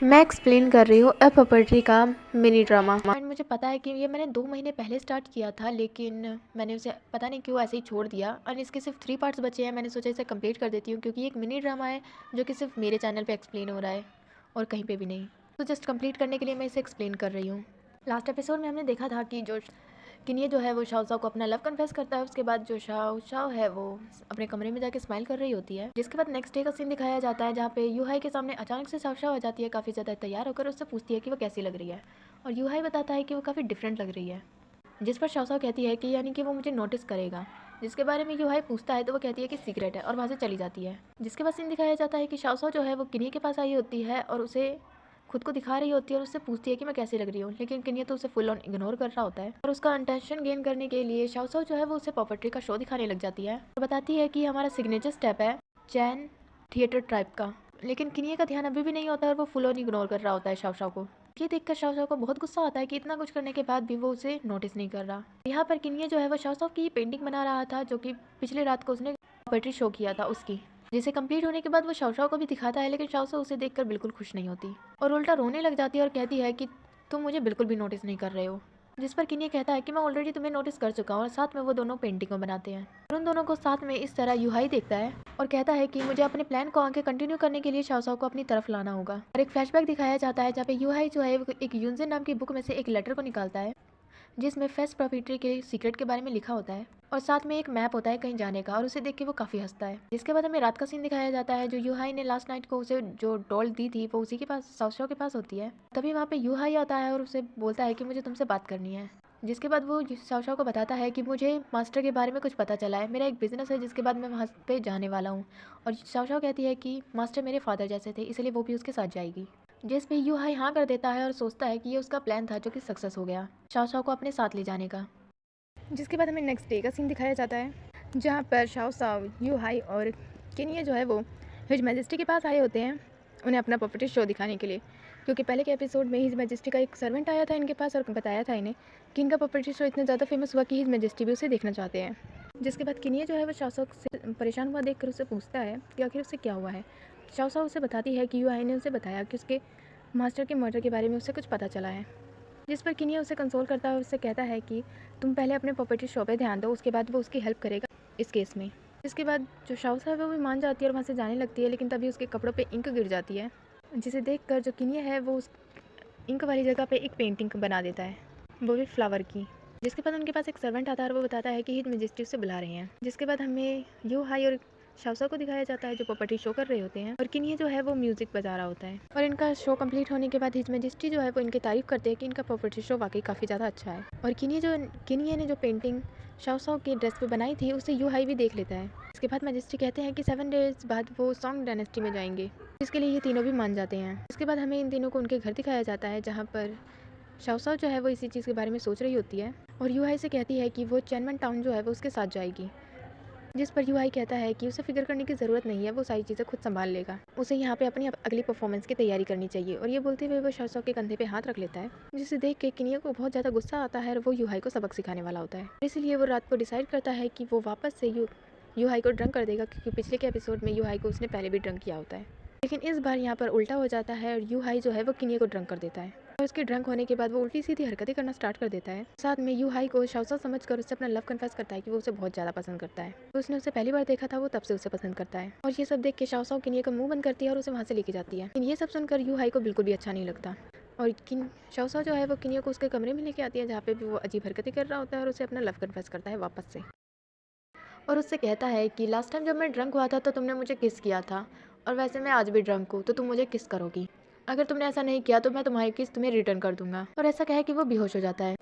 मैं एक्सप्लेन कर रही हूँ अ प्रॉपर्टी का मिनी ड्रामा। एंड मुझे पता है कि ये मैंने 2 महीने पहले स्टार्ट किया था, लेकिन मैंने उसे पता नहीं क्यों ऐसे ही छोड़ दिया। और इसके सिर्फ 3 पार्ट्स बचे हैं। मैंने सोचा इसे कंप्लीट कर देती हूँ, क्योंकि ये एक मिनी ड्रामा है जो कि सिर्फ मेरे चैनल पे एक्सप्लेन हो रहा है और कहीं पे भी नहीं। तो जस्ट कंप्लीट करने के लिए मैं इसे एक्सप्लेन कर रही हूँ। लास्ट एपिसोड में हमने देखा था कि जो किन्ही जो है वो शाओ शाओ को अपना लव कन्फेस करता है। उसके बाद जो शाओ शाओ है वो अपने कमरे में जाके स्माइल कर रही होती है। जिसके बाद नेक्स्ट डे का सीन दिखाया जाता है, जहाँ पे यूहाई के सामने अचानक से शाओ शाओ आ जाती है, काफ़ी ज़्यादा तैयार होकर उससे पूछती है कि वो कैसी लग रही है। और यूहाई बताता है कि वो काफ़ी डिफरेंट लग रही है। जिस पर शाओ शाओ कहती है कि यानी कि वो मुझे नोटिस करेगा। जिसके बारे में यूहाई पूछता है तो वो कहती है कि सीक्रेट है, और वहाँ से चली जाती है। जिसके बाद सीन दिखाया जाता है कि शाओ शाओ जो है वो किन्ही के पास आई होती है और उसे खुद को दिखा रही होती है और उससे पूछती है कि मैं कैसी लग रही हूँ। लेकिन किन्ही तो उसे फुल ऑन इग्नोर कर रहा होता है। और उसका अटेंशन गेन करने के लिए शाओ शाओ जो है वो उसे पॉपर्टी का शो दिखाने लग जाती है और बताती है कि हमारा सिग्नेचर स्टेप है चैन थिएटर ट्राइब का। लेकिन किन्ही का ध्यान अभी भी नहीं होता है और वो फुल ऑन इग्नोर कर रहा होता है शाओ शाओ को। ये देखकर शाओ शाओ को बहुत गुस्सा आता है कि इतना कुछ करने के बाद भी वो उसे नोटिस नहीं कर रहा। यहाँ पर किन्ही जो है वो शाओ शाओ की पेंटिंग बना रहा था, जो कि पिछले रात को उसने पॉपर्टी शो किया था उसकी, जिसे कंप्लीट होने के बाद वो शाओ शाओ को भी दिखाता है। लेकिन शाओ शाओ उसे देखकर बिल्कुल खुश नहीं होती और उल्टा रोने लग जाती है और कहती है कि तुम मुझे बिल्कुल भी नोटिस नहीं कर रहे हो। जिस पर किन्ही कहता है कि मैं ऑलरेडी तुम्हें नोटिस कर चुका हूँ। और साथ में वो दोनों पेंटिंग को बनाते हैं और उन दोनों को साथ में इस तरह यूहाई देखता है और कहता है कि मुझे अपने प्लान को आगे कंटिन्यू करने के लिए शाओ शाओ को अपनी तरफ लाना होगा। और एक फ्लैशबैक दिखाया जाता है, जहाँ पे यूहाई जो है वो एक यूनजेन नाम की बुक में से एक लेटर को निकालता है, जिसमें फेस्ट प्रॉपर्टी के सीक्रेट के बारे में लिखा होता है और साथ में एक मैप होता है कहीं जाने का। और उसे देख के वो काफ़ी हंसता है। जिसके बाद हमें रात का सीन दिखाया जाता है। जो यूहाई ने लास्ट नाइट को उसे जो डॉल दी थी वो उसी के पास शाओ शाओ के पास होती है। तभी वहाँ पे यूहाई आता है और उसे बोलता है कि मुझे तुमसे बात करनी है। जिसके बाद वो शाओ शाओ को बताता है कि मुझे मास्टर के बारे में कुछ पता चला है, मेरा एक बिजनेस है जिसके बाद मैं वहाँ पे जाने वाला हूँ। और शाओ शाओ कहती है कि मास्टर मेरे फादर जैसे थे, इसलिए वो भी उसके साथ जाएगी। जिस पे यूहाई हाँ कर देता है और सोचता है कि ये उसका प्लान था जो कि सक्सेस हो गया, शाओ शाओ को अपने साथ ले जाने का। जिसके बाद हमें नेक्स्ट डे का सीन दिखाया जाता है, जहाँ पर शाओ शाओ, यूहाई और किन्ही जो है वो हिज मैजेस्टी के पास आए होते हैं उन्हें अपना पॉपर्टी शो दिखाने के लिए। क्योंकि पहले के एपिसोड में हिज मैजेस्टी का एक सर्वेंट आया था इनके पास और बताया था इन्हें कि इनका पॉपर्टी शो इतना ज़्यादा फेमस हुआ कि हिज मैजेस्टी भी उसे देखना चाहते हैं। जिसके बाद किन्ही जो है वो शाओ शाओ से परेशान हुआ देखकर उससे पूछता है कि आखिर उससे क्या हुआ है। शाओ शाओ उसे बताती है कि यूहाई ने उसे बताया कि उसके मास्टर के मर्डर के बारे में उसे कुछ पता चला है। जिस पर किन्ही उसे कंसोल करता है और उससे कहता है कि तुम पहले अपने पॉपर्टी शो पे ध्यान दो, उसके बाद वो उसकी हेल्प करेगा इस केस में। इसके बाद जो शाओ शाओ है वो भी मान जाती है और वहाँ से जाने लगती है। लेकिन तभी उसके कपड़ों पे इंक गिर जाती है, जिसे देखकर जो किन्ही है वो उस इंक वाली जगह पे एक पेंटिंग बना देता है, वो भी फ्लावर की। जिसके बाद उनके पास एक सर्वेंट आता है और वो बताता है कि हिज मैजेस्टी उससे बुला रहे हैं। जिसके बाद हमें यू हाई और शाओ शाओ को दिखाया जाता है जो प्रॉपर्टी शो कर रहे होते हैं और किन्ही जो है वो म्यूजिक बजा रहा होता है। और इनका शो कंप्लीट होने के बाद हिज मैजेस्टी जो है वो इनकी तारीफ करते हैं कि इनका प्रॉपर्टी शो वाकई काफ़ी ज़्यादा अच्छा है। और किन्ही ने जो पेंटिंग शाओ शाओ की ड्रेस पे बनाई थी उसे यू हाई भी देख लेता है। इसके बाद मैजेस्टी कहते हैं कि 7 डेज बाद वो सॉन्ग डायनेस्टी में जाएंगे, जिसके लिए ये तीनों भी मान जाते हैं। इसके बाद हमें इन तीनों को उनके घर दिखाया जाता है, जहाँ पर शाओ शाओ जो है वो इसी चीज़ के बारे में सोच रही होती है और यूहाई से कहती है कि वो चैनमन टाउन जो है वो उसके साथ जाएगी। जिस पर यूहाई कहता है कि उसे फिक्र करने की ज़रूरत नहीं है, वो सारी चीज़ें खुद संभाल लेगा, उसे यहाँ पे अपनी अगली परफॉर्मेंस की तैयारी करनी चाहिए। और ये बोलते हुए वो शाओ शाओ के कंधे पे हाथ रख लेता है, जिसे देख के किन्ही को बहुत ज़्यादा गुस्सा आता है और वो यूहाई को सबक सिखाने वाला होता है। इसलिए वो रात को डिसाइड करता है कि वो वापस से यूहाई को ड्रंक कर देगा, क्योंकि पिछले के एपिसोड में यूहाई को उसने पहले भी ड्रंक किया होता है। लेकिन इस बार यहाँ पर उल्टा हो जाता है और यूहाई जो है वो किन्ही को ड्रंक कर देता है और उसके ड्रंक होने के बाद वो उल्टी सीधी हरकतें करना स्टार्ट कर देता है। साथ में यूहाई को शाओ शाओ समझकर उससे अपना लव कन्फेस करता है कि वो उसे बहुत ज़्यादा पसंद करता है। तो उसने उसे पहली बार देखा था, वो तब से उसे पसंद करता है। और ये सब देख के शाओ शाओ किन्ही का मुंह बंद करती है और उसे वहाँ से लेके जाती है। लेकिन ये सब सुनकर यूहाई को बिल्कुल भी अच्छा नहीं लगता और शाओ शाओ जो है वो किन्ही को उसके कमरे में लेके आती है, जहाँ पे भी वो अजीब हरकतें कर रहा होता है और उसे अपना लव कन्फेस करता है वापस से। और उससे कहता है कि लास्ट टाइम जब मैं ड्रंक हुआ था तो तुमने मुझे किस किया था, और वैसे मैं आज भी ड्रंक हूँ तो तुम मुझे किस करोगी। अगर तुमने ऐसा नहीं किया तो मैं तुम्हारी किस तुम्हें रिटर्न कर दूंगा। और ऐसा कहे कि वो बेहोश हो जाता है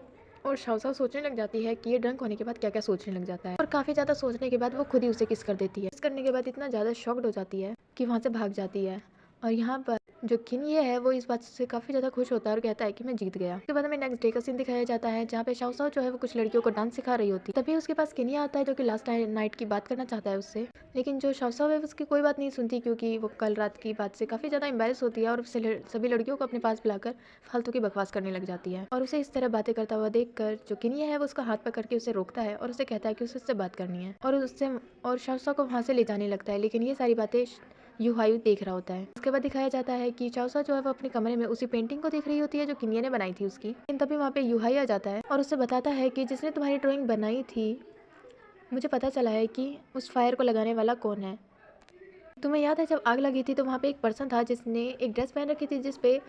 और शाओ शाओ सोचने लग जाती है कि ये ड्रंक होने के बाद क्या क्या सोचने लग जाता है। और काफ़ी ज़्यादा सोचने के बाद वो खुद ही उसे किस कर देती है। किस करने के बाद इतना ज़्यादा शॉक्ड हो जाती है कि वहाँ से भाग जाती है। और यहाँ पर जो किन्ही है वो इस बात से काफ़ी ज़्यादा खुश होता है और कहता है कि मैं जीत गया। उसके बाद हमें नेक्स्ट डे का सीन दिखाया जाता है, जहाँ पे शाओ शाओ जो है वो कुछ लड़कियों को डांस सिखा रही होती है। तभी उसके पास किन्ही आता है जो कि लास्ट नाइट की बात करना चाहता है उससे। लेकिन जो शाओ शाओ है उसकी कोई बात नहीं सुनती, क्योंकि वो कल रात की बात से काफ़ी ज़्यादा एम्बेरस होती है और सभी लड़कियों को अपने पास बुलाकर फालतू की बकवास करने लग जाती है। और उसे इस तरह बातें करता हुआ देखकर जो किन्ही है वो उसका हाथ पकड़ के उसे रोकता है और उसे कहता है कि उसे उससे बात करनी है और शाओ शाओ को वहाँ से ले जाने लगता है। लेकिन ये सारी बातें यूहाई देख रहा होता है। उसके बाद दिखाया जाता है कि चाओसा जो है वो अपने कमरे में उसी पेंटिंग को देख रही होती है जो किनिया ने बनाई थी उसकी। लेकिन तभी वहाँ पे यूहाई आ जाता है और उससे बताता है कि जिसने तुम्हारी ड्राइंग बनाई थी, मुझे पता चला है कि उस फायर को लगाने वाला कौन है। तुम्हें याद है जब आग लगी थी तो वहाँ पे एक पर्सन था जिसने एक ड्रेस पहन रखी थी जिस पे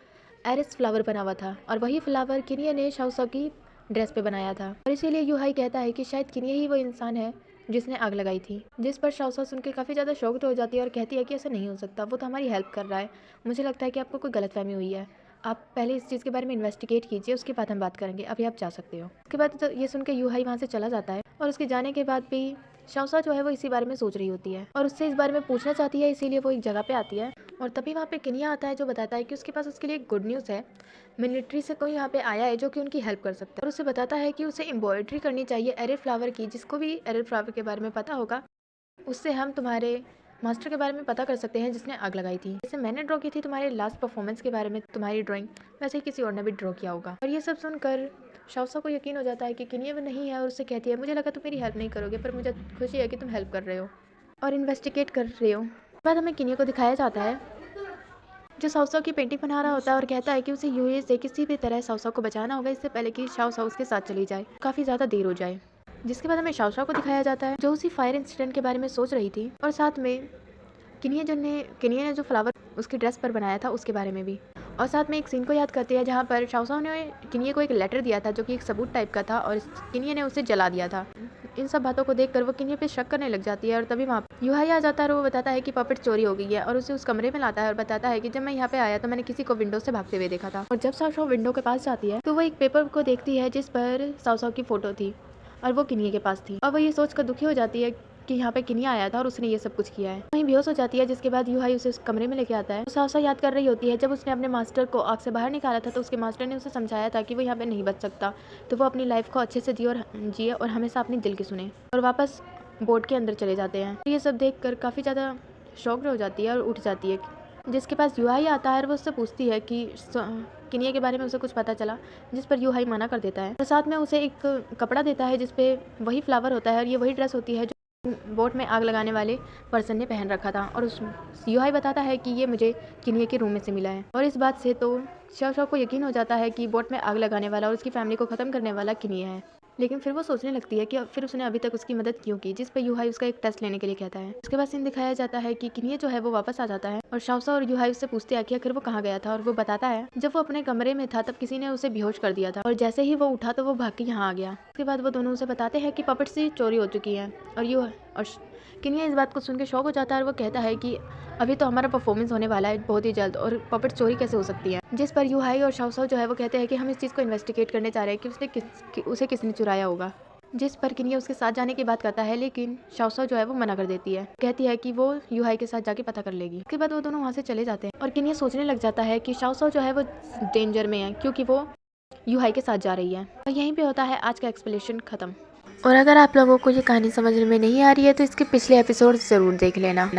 एरिस फ्लावर बना हुआ था, और वही फ्लावर किनिया ने चाओसा की ड्रेस पे बनाया था। और इसीलिए यूहाई कहता है कि शायद किनिया ही वो इंसान है जिसने आग लगाई थी। जिस पर चाओसा सुन के काफ़ी ज़्यादा शॉक्ड हो जाती है और कहती है कि ऐसा नहीं हो सकता, वो तो हमारी हेल्प कर रहा है। मुझे लगता है कि आपको कोई गलतफहमी हुई है, आप पहले इस चीज़ के बारे में इन्वेस्टिगेट कीजिए, उसके बाद हम बात करेंगे, अभी आप जा सकते हो। उसके बाद ये सुन के यूहाई वहाँ से चला जाता है और उसके जाने के बाद भी चाओसा जो है वो इसी बारे में सोच रही होती है और उससे इस बारे में पूछना चाहती है, इसीलिए वो एक जगह पे आती है। और तभी वहाँ पे किनिया आता है जो बताता है कि उसके पास उसके लिए गुड न्यूज़ है, मिलिट्री से कोई यहाँ पे आया है जो कि उनकी हेल्प कर सकता है। और उसे बताता है कि उसे एम्ब्रॉयडरी करनी चाहिए एरिड फ्लावर की। जिसको भी एरिड फ्लावर के बारे में पता होगा उससे हम तुम्हारे मास्टर के बारे में पता कर सकते हैं जिसने आग लगाई थी। जैसे मैंने ड्रॉ की थी तुम्हारे लास्ट परफॉर्मेंस के बारे में तुम्हारी ड्राइंग, वैसे ही किसी और ने भी ड्रॉ किया होगा। और ये सब सुनकर चाओसा को यकीन हो जाता है कि किनिया वो नहीं है और उससे कहती है मुझे लगा तुम मेरी हेल्प नहीं करोगे, पर मुझे खुशी है कि तुम हेल्प कर रहे हो और इन्वेस्टिगेट कर रहे हो। बाद हमें किनिया को दिखाया जाता है जो चाओसा की पेंटिंग बना रहा होता है और कहता है कि उसे यूए से किसी भी तरह चाओसा को बचाना होगा इससे पहले कि चाओसा उसके साथ चली जाए, काफ़ी ज़्यादा देर हो जाए। जिसके बाद हमें चाओसा को दिखाया जाता है जो उसी फायर इंसिडेंट के बारे में सोच रही थी और साथ में किनिया ने जो फ्लावर उसकी ड्रेस पर बनाया था उसके बारे में भी। और साथ में एक सीन को याद करते हैं जहाँ पर चाओसा ने किनिया को एक लेटर दिया था जो कि एक सबूत टाइप का था और किनिया ने उसे जला दिया था। इन सब बातों को देखकर वो किनिया पे शक करने लग जाती है और तभी वहाँ यूहाई आ जाता है और वो बताता है कि पपेट चोरी हो गई है और उसे उस कमरे में लाता है और बताता है कि जब मैं यहाँ पे आया तो मैंने किसी को विंडो से भागते हुए देखा था। और जब चाओसा विंडो के पास जाती है तो वो एक पेपर को देखती है जिस पर चाओसा की फोटो थी और वो किनिया के पास थी। और वो ये सोचकर दुखी हो जाती है कि यहाँ पे किनिया आया था और उसने ये सब कुछ किया है। वहीं बेहोश हो जाती है। जिसके बाद यूहाई उसे उस कमरे में लेके आता है। चाओसा याद कर रही होती है जब उसने अपने मास्टर को आग से बाहर निकाला था तो उसके मास्टर ने उसे समझाया था कि वो यहाँ पे नहीं बच सकता, तो वो अपनी लाइफ को अच्छे से जिए और हमेशा अपने दिल की सुने। और वापस बोट के अंदर चले जाते हैं। ये सब देख कर काफ़ी ज़्यादा शॉक्ड हो जाती है और उठ जाती है। जिसके पास यूहाई आता है और वो उससे पूछती है कि किनिया के बारे में उसे कुछ पता चला, जिस पर यूहाई मना कर देता है और साथ में उसे एक कपड़ा देता है जिसपे वही फ्लावर होता है और ये वही ड्रेस होती है जो बोट में आग लगाने वाले पर्सन ने पहन रखा था। और उस यूहाई बताता है कि ये मुझे किनिया के रूम में से मिला है। और इस बात से तो चाओसा को यकीन हो जाता है कि बोट में आग लगाने वाला और उसकी फैमिली को ख़त्म करने वाला किनिया है। लेकिन फिर वो सोचने लगती है कि फिर उसने अभी तक उसकी मदद क्यों की, जिस पर यूहाई उसका एक टेस्ट लेने के लिए कहता है। उसके बाद सीन दिखाया जाता है कि किनिया जो है वो वापस आ जाता है और चाओसा और यूहाई उससे पूछते हैं कि आखिर वो कहाँ गया था। और वो बताता है जब वो अपने कमरे में था तब किसी ने उसे बेहोश कर दिया था और जैसे ही वो उठा तो वो भाग के यहाँ आ गया। उसके बाद वो दोनों उसे बताते हैं कि पपेट से चोरी हो चुकी है और किनिया इस बात को सुन के शॉक हो जाता है और वो कहता है कि अभी तो हमारा परफॉर्मेंस होने वाला है बहुत ही जल्द और पपेट चोरी कैसे हो सकती है। जिस पर यूहाई और चाओसा जो है वो कहते हैं कि हम इस चीज़ को इन्वेस्टिगेट करने चाह रहे हैं कि उसे किसने चुराया होगा। जिस पर किनिया उसके साथ जाने की बात करता है लेकिन चाओसा जो है वो मना कर देती है, कहती है कि वो यूहाई के साथ जाके पता कर लेगी। उसके बाद वो दोनों वहाँ से चले जाते हैं और किनिया सोचने लग जाता है कि चाओसा जो है वो डेंजर में है क्योंकि वो यूहाई के साथ जा रही है। और यहीं पे होता है आज का एक्सप्लेनेशन खत्म। और अगर आप लोगों को ये कहानी समझने में नहीं आ रही है तो इसके पिछले एपिसोड ज़रूर देख लेना।